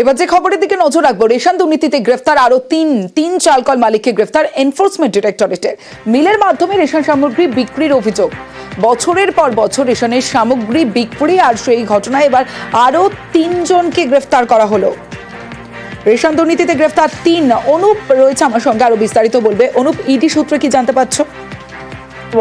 এবার যে খবরের দিকে নজর রাখবো, রেশন দুর্নীতিতে গ্রেফতার আরো তিন চালকল মালিককে গ্রেফতার এনফোর্সমেন্ট ডিরেক্টরেটের। মিলের মাধ্যমে রেশন সামগ্রী বিক্রির অভিযোগ। বছরের পর বছর রেশনের সামগ্রী বিক্রি, আর সেই ঘটনায় এবার আরো 3 জনকে গ্রেফতার করা হলো। রেশন দুর্নীতিতে গ্রেফতার 3। অনুপ রয়েছে আমার সঙ্গে, আরো বিস্তারিত বলবে। অনুপ, ইডি সূত্রে কি জানতে পারছো?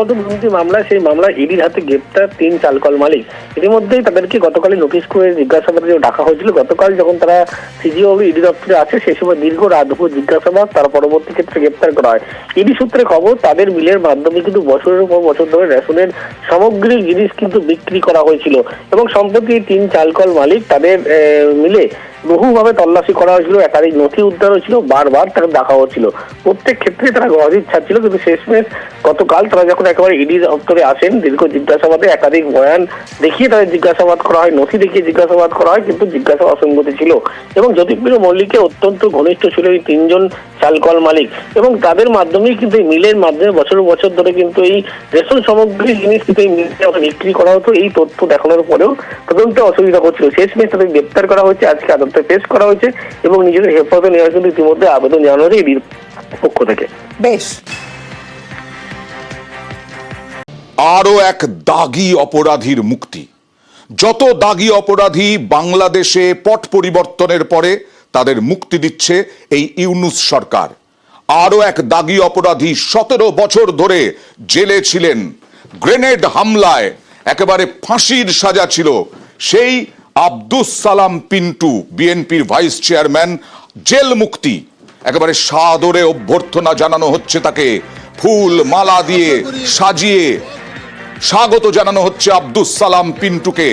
দুর্নীতি মামলা, সেই মামলা ইডির হাতে গ্রেপ্তার 3 চালকল মালিক। ইতিমধ্যেই তাদেরকে গতকালই নোটিশ করে জিজ্ঞাসাবাদে ডাকা হয়েছিল। গতকাল যখন তারা সিজিও ইডি দপ্তরে আছে, সেই সময় দীর্ঘ রাত দুপুর জিজ্ঞাসাবাদ, তার পরবর্তী ক্ষেত্রে গ্রেপ্তার করা হয়। ইডি সূত্রে খবর, তাদের মিলের মাধ্যমে কিন্তু বছরের পর বছর ধরে রেশনের সামগ্রিক জিনিস কিন্তু বিক্রি করা হয়েছিল এবং সম্প্রতি 3 চালকল মালিক, তাদের মিলে বহুভাবে তল্লাশি করা হয়েছিল, একাধিক নথি উদ্ধার হয়েছিল, বারবার তারা দেখা হচ্ছিল। প্রত্যেক ক্ষেত্রে তারা গহজির ছাড়ছিল, কিন্তু শেষমেশ গতকাল তারা যখন একেবারে ইডি দপ্তরে আসেন, দীর্ঘ জিজ্ঞাসাবাদে একাধিক বয়ান দেখিয়ে তাদের জিজ্ঞাসাবাদ করা হয়, নথি দেখিয়ে জিজ্ঞাসাবাদ করা হয়, কিন্তু জিজ্ঞাসাবাদ অসঙ্গতি ছিল এবং জ্যোতিপ্রিয় মল্লিককে অত্যন্ত ঘনিষ্ঠ ছিল এই 3 জন চালকল মালিক এবং তাদের মাধ্যমেই কিন্তু এই মিলের মাধ্যমে বছর বছর ধরে কিন্তু এই রেশন সামগ্রী জিনিস কিন্তু এই মিলে বিক্রি করা হতো। এই তথ্য দেখানোর পরেও তদন্তে অসুবিধা করছিল। শেষমেশ তাদের গ্রেপ্তার করা হয়েছে, আজকে আদালতে পেশ করা হয়েছে এবং নিজেদের হেফাজতে নেওয়ার জন্য ইতিমধ্যে আবেদন জানানো হয়েছে ইডির পক্ষ থেকে। বেশ, আরো এক দাগী অপরাধীর মুক্তি। যত দাগী অপরাধী বাংলাদেশে পট পরিবর্তনের পরে তাদের মুক্তি দিচ্ছে এই ইউনূস সরকার। আরো এক দাগী অপরাধী 17 বছর ধরে জেলে ছিলেন, গ্রেনেড হামলায় একেবারে ফাঁসির সাজা ছিল, সেই আব্দুস সালাম পিন্টু, বিএনপির ভাইস চেয়ারম্যান, জেল মুক্তি। একেবারে সাদরে অভ্যর্থনা জানানো হচ্ছে তাকে, ফুল মালা দিয়ে সাজিয়ে স্বাগত জানানো হচ্ছে আব্দুস সালাম পিন্টুকে।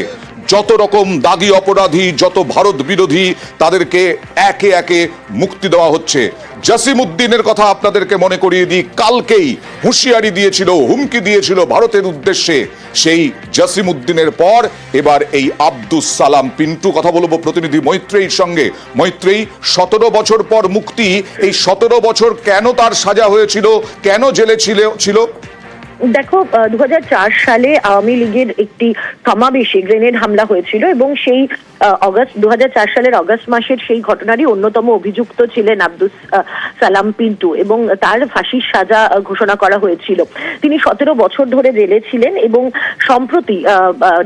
যত রকম দাগী অপরাধী, যত ভারত বিরোধী, তাদেরকে একে একে মুক্তি দেওয়া হচ্ছে। জসিমউদ্দিনের কথা আপনাদেরকে মনে করিয়ে দিই, কালকেই হুঁশিয়ারি দিয়েছিল, হুমকি দিয়েছিল ভারতের উদ্দেশ্যে। সেই জসিমউদ্দিনের পর এবার এই আব্দুস সালাম পিন্টু। কথা বলবো প্রতিনিধি মৈত্রেয়ীর সঙ্গে। মৈত্রেয়ী, 17 বছর পর মুক্তি, এই 17 বছর কেন তার সাজা হয়েছিল, কেন জেলে ছিল? দেখো, 2004 সালে আওয়ামী লীগের একটি সমাবেশে গ্রেনেড হামলা হয়েছিল এবং সেই 2004 সালের অগস্ট মাসের সেই ঘটনারই অন্যতম অভিযুক্ত ছিলেন আব্দুস সালাম পিন্টু এবং তার ফাঁসির সাজা ঘোষণা করা হয়েছিল। তিনি 17 বছর ধরে জেলে ছিলেন এবং সম্প্রতি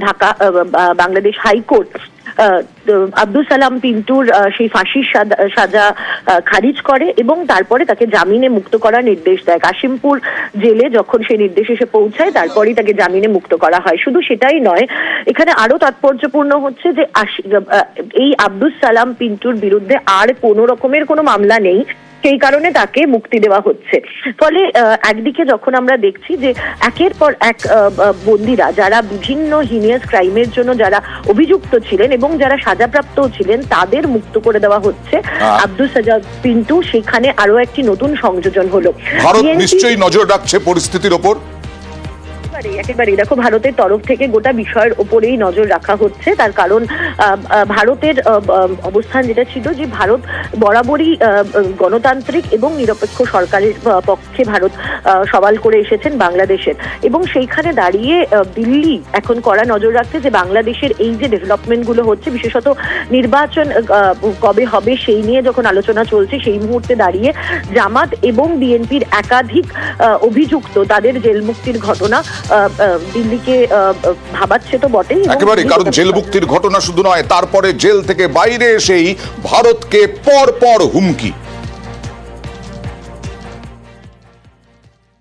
ঢাকা বাংলাদেশ হাইকোর্ট আব্দুস সালাম পিন্টুর সেই ফাঁসির সাজা খারিজ করে এবং তারপরে তাকে জামিনে মুক্ত করার নির্দেশ দেয়। কাশিমপুর জেলে যখন সেই নির্দেশ এসে পৌঁছায়, তারপরেই তাকে জামিনে মুক্ত করা হয়। শুধু সেটাই নয়, এখানে আরো তাৎপর্যপূর্ণ হচ্ছে যে এই আব্দুস সালাম পিন্টুর বিরুদ্ধে আর কোনো রকমের কোনো মামলা নেই, সেই কারণে তাকে মুক্তি দেওয়া হচ্ছে। ফলে একদিকে যখন আমরা দেখছি যে একের পর এক বন্দীরা, যারা বিভিন্ন হিনিয়াস ক্রাইমের জন্য যারা অভিযুক্ত ছিলেন এবং যারা সাজাপ্রাপ্ত ছিলেন, তাদের মুক্ত করে দেওয়া হচ্ছে। আব্দুস সালাম পিন্টু, সেখানে আরো একটি নতুন সংযোজন হলো। ভারত নিশ্চয়ই নজর রাখছে পরিস্থিতির ওপর। একেবারেই দেখো, ভারতের তরফ থেকে গোটা বিষয়ের ওপরেই নজর রাখা হচ্ছে। তার কারণ ভারতের অবস্থান যেটা ছিল যে ভারত বরাবরই গণতান্ত্রিক এবং নিরপেক্ষ সরকারের পক্ষে ভারত সওয়াল করে এসেছেন বাংলাদেশের, এবং সেইখানে দাঁড়িয়ে দিল্লি এখন কড়া নজর রাখছে যে বাংলাদেশের এই যে ডেভেলপমেন্ট গুলো হচ্ছে, বিশেষত নির্বাচন কবে হবে সেই নিয়ে যখন আলোচনা চলছে, সেই মুহূর্তে দাঁড়িয়ে জামাত এবং বিএনপির একাধিক অভিযুক্ত, তাদের জেল মুক্তির ঘটনা দিল্লিকে ভাবাচ্ছে তো বটেই। একেবারে, কারণ জেল মুক্তির ঘটনা শুধু নয়, তারপরে জেল থেকে বাইরে এসেই ভারতকে পর পর হুমকি।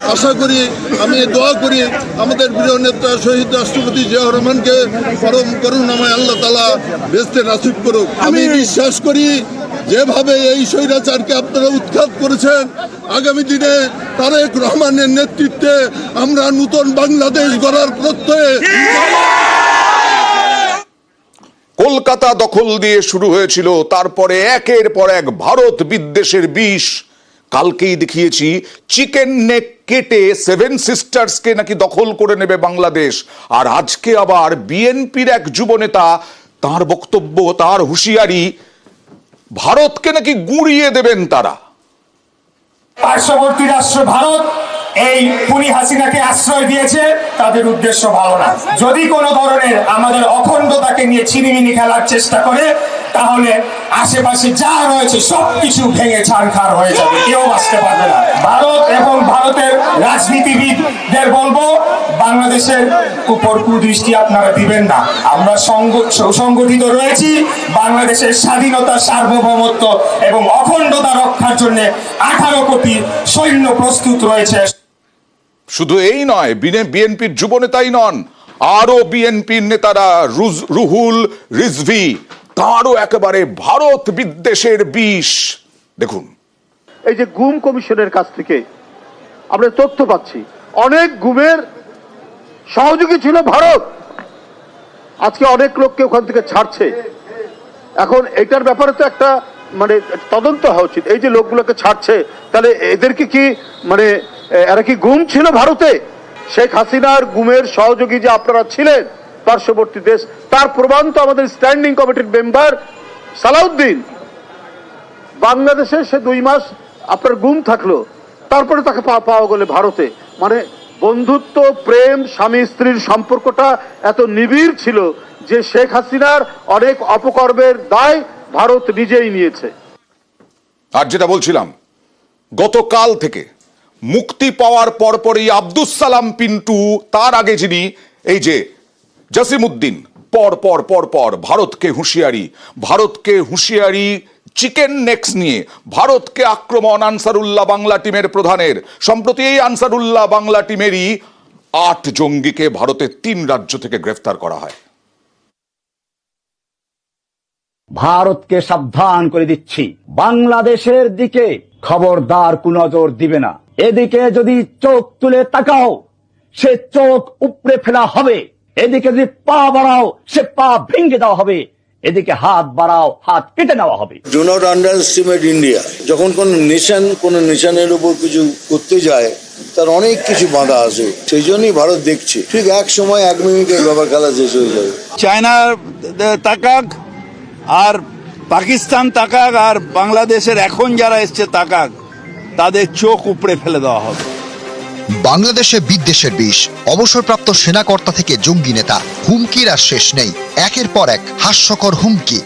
আশা করি, আমি দোয়া করি আমাদের প্রিয় নেতা শহীদ রাষ্ট্রপতি জিয়াউর রহমানকে পরম করুণাময় আল্লাহ তাআলা বেহেশতে নসিব করুক। আমি বিশ্বাস করি যেভাবে এই স্বৈরাচারকে আপনারা উৎখাত করেছেন, আগামী দিনে তারেক রহমানের নেতৃত্বে আমরা নতুন বাংলাদেশ গড়ার প্রত্যয়ে। কলকাতা দখল দিয়ে শুরু হয়েছিল, তারপরে একের পর এক ভারত বিদ্বেষের বিষ। কালকেই দেখিয়েছি চিকেন নেক কেটে 7 সিস্টার্সকে নাকি দখল করে নেবে বাংলাদেশ। আর আজকে আবার বিএনপির এক যুবনেতা, তার বক্তব্য, তার হুঁশিয়ারি, ভারতকে নাকি গুঁড়িয়ে দেবেন তারা। পার্শ্ববর্তী রাষ্ট্র ভারত এই খুনি হাসিনাকে আশ্রয় দিয়েছে, তাদের উদ্দেশ্য ভালো না। যদি কোনো ধরনের আমাদের অখণ্ডতাকে নিয়ে ছিনিমিনি খেলার চেষ্টা করে, তাহলে আশেপাশে যা রয়েছে সবকিছু ভেঙে ছাড়খাড় হয়ে যাবে, কেউ বাঁচতে পারবে না। ভারত এবং ভারতের রাজনীতিবিদদের বলবো, বাংলাদেশের উপর কুদৃষ্টি আপনারা দিবেন না। আমরা সংগঠিত রয়েছি। বাংলাদেশের স্বাধীনতা, সার্বভৌমত্ব এবং অখণ্ডতা রক্ষার জন্য 18 কোটি সৈন্য প্রস্তুত রয়েছে। শুধু এই নয়, বিএনপির যুব নেতাই নন, আরো বিএনপির নেতারা রুহুল রিজভী, তারও একেবারে ভারত বিদ্বেষের বিষ। দেখুন, এই যে গুম কমিশনের কাছ থেকে আমরা তথ্য পাচ্ছি, অনেক গুমের সহযোগী ছিল ভারত। আজকে অনেক লোককে ওখান থেকে ছাড়ছে। এখন এটার ব্যাপারে তো একটা মানে তদন্ত হওয়া উচিত। এই যে লোকগুলোকে ছাড়ছে, তাহলে এদেরকে কি মানে এরা কি গুম ছিল ভারতে? শেখ হাসিনার গুমের সহযোগী যে আপনারা ছিলেন পার্শ্ববর্তী দেশ, তার প্রমাণ তো আমাদের স্ট্যান্ডিং কমিটির মেম্বার সালাউদ্দিন। বাংলাদেশে সে 2 মাস আপনার গুম থাকলো, তারপরে তাকে পাওয়া গেলে ভারতে। মানে বন্ধুত্ব, প্রেম, স্বামী স্ত্রীর সম্পর্কটা এত নিবিড় ছিল যে শেখ হাসিনার অনেক অপকর্মের দায় ভারত নিজেই নিয়েছে। আর যেটা বলছিলাম, গতকাল থেকে মুক্তি পাওয়ার পরপরই আব্দুস সালাম পিন্টু, তার আগে যিনি এই যে জসিমউদ্দিন, পর ভারতকে হুঁশিয়ারি চিকেন নেক্স নিয়ে, ভারতকে আক্রমণ আনসারুল্লাহ বাংলা টিমের প্রধানের। সম্প্রতি এই আনসারুল্লাহ বাংলা টিমেরই 8 জঙ্গিকে ভারতের 3 রাজ্য থেকে গ্রেফতার করা হয়। ভারতকে সাবধান করে দিচ্ছি, বাংলাদেশের দিকে খবরদার কুনজর দিবে না। এদিকে যদি চোখ তুলে তাকাও, সে চোখ উপড়ে ফেলা হবে। এদিকে যদি পা বাড়াও, সে পা ভেঙে দেওয়া হবে। এদিকে হাত বাড়াও, হাত কেটে নেওয়া হবে। Do not underestimate India. যখন কোন নিশানের উপর কিছু করতে যায়, তার অনেক কিছু বাধা আসে। সেই জন্যই ভারত দেখছে ঠিক এক সময় 1 মিনিটের ব্যাপার, খেলা শেষ হয়ে যাবে। চায়না তাকাক আর পাকিস্তান তাকাক আর বাংলাদেশের এখন যারা এসছে তাকাক, তাদের চোখ উপড়ে ফেলে দেওয়া হবে। বাংলাদেশে বিদ্বেষের বিষ, অবসরপ্রাপ্ত সেনাকর্তা থেকে জঙ্গি নেতা, হুমকির আর শেষ নেই, একের পর এক হাস্যকর হুমকি।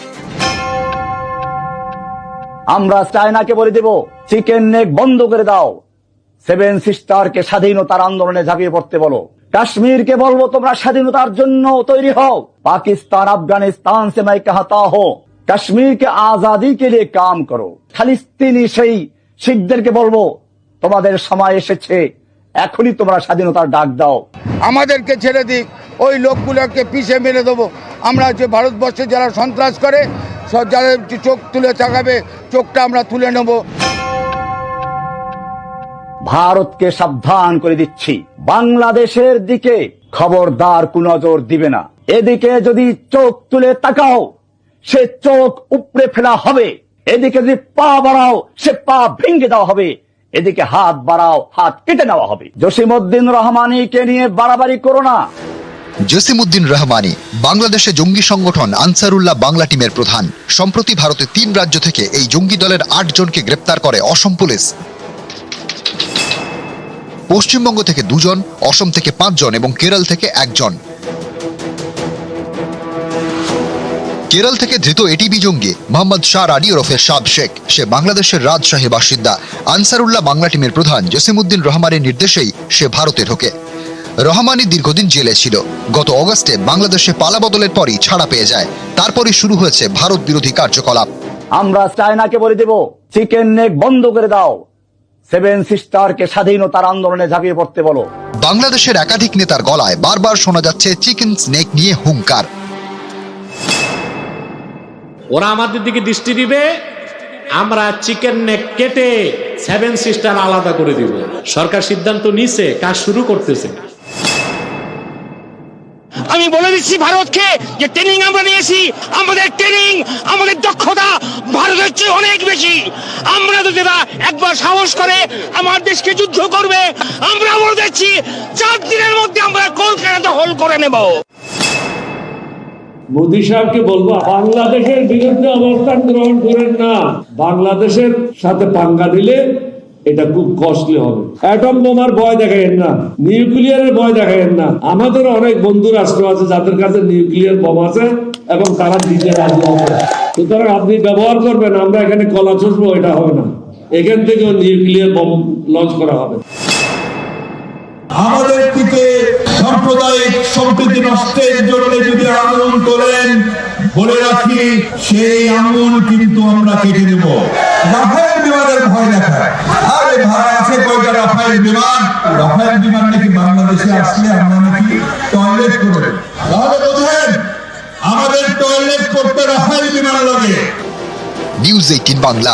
আমরা চায়নাকে বলে দেব, চিকেন নেক বন্ধ করে দাও। 7 সিস্টারকে স্বাধীনতার আন্দোলনে ঝাঁপিয়ে পড়তে বলো। কাশ্মীরকে বলবো, তোমরা স্বাধীনতার জন্য তৈরি হও। পাকিস্তান আফগানিস্তান से मैं कहता हूं, कश्मीर के आजादी के लिए काम करो। ফিলিস্তিনি সেই শিখদেরকে বলবো, তোমাদের সময় এসেছে, এখনই তোমরা স্বাধীনতার ডাক দাও। আমাদেরকে ছেড়ে দিক, ওই লোকগুলোকে পিছে মেরে দেবো। আমরা যে ভারতবর্ষে যারা সন্ত্রাস করে, যাদের চোখ তুলে তাকাবে, চোখটা আমরা তুলে নেব। ভারতকে সাবধান করে দিচ্ছি, বাংলাদেশের দিকে খবরদার কুনজর দিবে না। এদিকে যদি চোখ তুলে তাকাও, সে চোখ উপড়ে ফেলা হবে। এদিকে যদি পা বাড়াও, সে পা ভেঙে দেওয়া হবে। এদিকে হাত বাড়াও, হাত কেটে নেওয়া হবে। জসিমউদ্দিন রহমানিকে নিয়ে বাড়াবাড়ি করো না। জসিমউদ্দিন রহমানি বাংলাদেশে জঙ্গি সংগঠন আনসারুল্লাহ বাংলা টিমের প্রধান। সম্প্রতি ভারতের 3 রাজ্য থেকে এই জঙ্গি দলের 8 জনকে গ্রেপ্তার করে অসম পুলিশ। পশ্চিমবঙ্গ থেকে 2 জন, অসম থেকে 5 জন এবং কেরল থেকে 1 জন। কেরল থেকে ধৃত এটিবি জঙ্গি মোহাম্মদ শাহ রানি ওরফে শাব শেখ। সে বাংলাদেশের রাজশাহীর বাসিন্দা। আনসারুল্লাহ বাংলা টিমের প্রধান জসিমউদ্দিন রহমানের নির্দেশেই সে ভারতে ঢোকে। রহমানি দীর্ঘদিন জেলে ছিল। গত অগস্টে বাংলাদেশে পালাবদলের পরই ছাড়া পেয়ে যায়। তারপরই শুরু হয়েছে ভারত বিরোধী কার্যকলাপ। আমরা চায়নাকে বলে দেব, চিকেন নেক বন্ধ করে দাও। 7 সিস্টারকে স্বাধীনতার আন্দোলনে ঝাঁপিয়ে পড়তে বলো। বাংলাদেশের একাধিক নেতার গলায় বারবার শোনা যাচ্ছে চিকেন স্নেক নিয়ে হুঙ্কার। ওরা আমাদের দিকে দৃষ্টি দিবে, আমরা চিকেন নেক কেটে 7 সিস্টার আলাদা করে দিব। সরকার সিদ্ধান্ত নিছে, কাজ শুরু করতেছে। আমি বলে দিচ্ছি ভারতকে, যে ট্রেনিং আমরা নিয়েছি, আমাদের ট্রেনিং, আমাদের দক্ষতা ভারতের চেয়ে অনেক বেশি। আমরা যদি একবার সাহস করে আমার দেশকে যুদ্ধ করবে, আমরা বলে দিচ্ছি 4 দিনের মধ্যে আমরা কলকাতা দখল করে নেব। মোদী সাহেবকে বলবো, বাংলাদেশের বিরুদ্ধে অবস্থান গ্রহণ করেন না। বাংলাদেশের সাথে পাঙ্গা দিলে এটা খুব কস্টলি হবে। অ্যাটম বোমার ভয় দেখাইেন না, নিউক্লিয়ারের ভয় দেখাইেন না। আমাদের অনেক বন্ধু রাষ্ট্র আছে যাদের কাছে নিউক্লিয়ার বোমা আছে এবং তারা দিতে রাজি হবে। সুতরাং আপনি ব্যবহার করবেন, আমরা এখানে কলা চষবো, এটা হবে না। এখান থেকেও নিউক্লিয়ার বম লঞ্চ করা হবে। আমাদের দিকে সাম্প্রদায়িক সম্প্রীতি নষ্টের জন্য যদি আন্দোলন করেন, বলে রাখি সেই আঙুল কিন্তু আমরা কেটে দেব। রাফায়েল বিমানের ভয় দেখায়, আরে ভাই আছে কয়টা রাফায়েল বিমান? রাফায়েল বিমান নাকি বাংলাদেশে আসলে আমরা নাকি টয়লেট করব? তাহলে বোঝেন আমাদের টয়লেট করতে রাফায়েল বিমান লাগে। নিউজ 18 বাংলা।